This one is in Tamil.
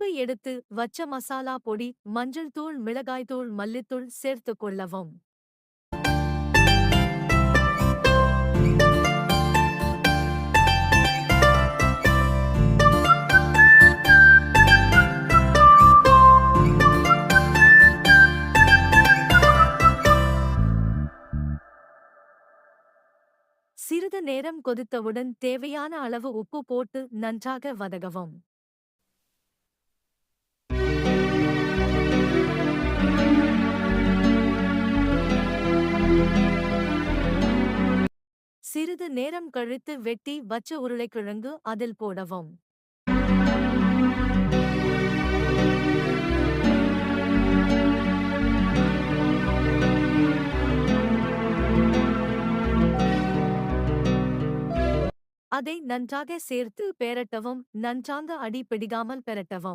முன்பு எடுத்து வச்ச மசாலா பொடி, மஞ்சள் தூள், மிளகாய்த்தூள், மல்லித்தூள் சேர்த்துக் கொள்ளவும். சிறிது நேரம் கொதித்தவுடன் தேவையான அளவு உப்பு போட்டு நன்றாக வதகவும். சிறிது நேரம் கழித்து வெட்டி வச்ச உருளைக்கிழங்கு அதில் போடவும். அதை நன்றாக சேர்த்து பெரட்டவும். நன்றாக அடி பிடிக்காமல் பெரட்டவும்.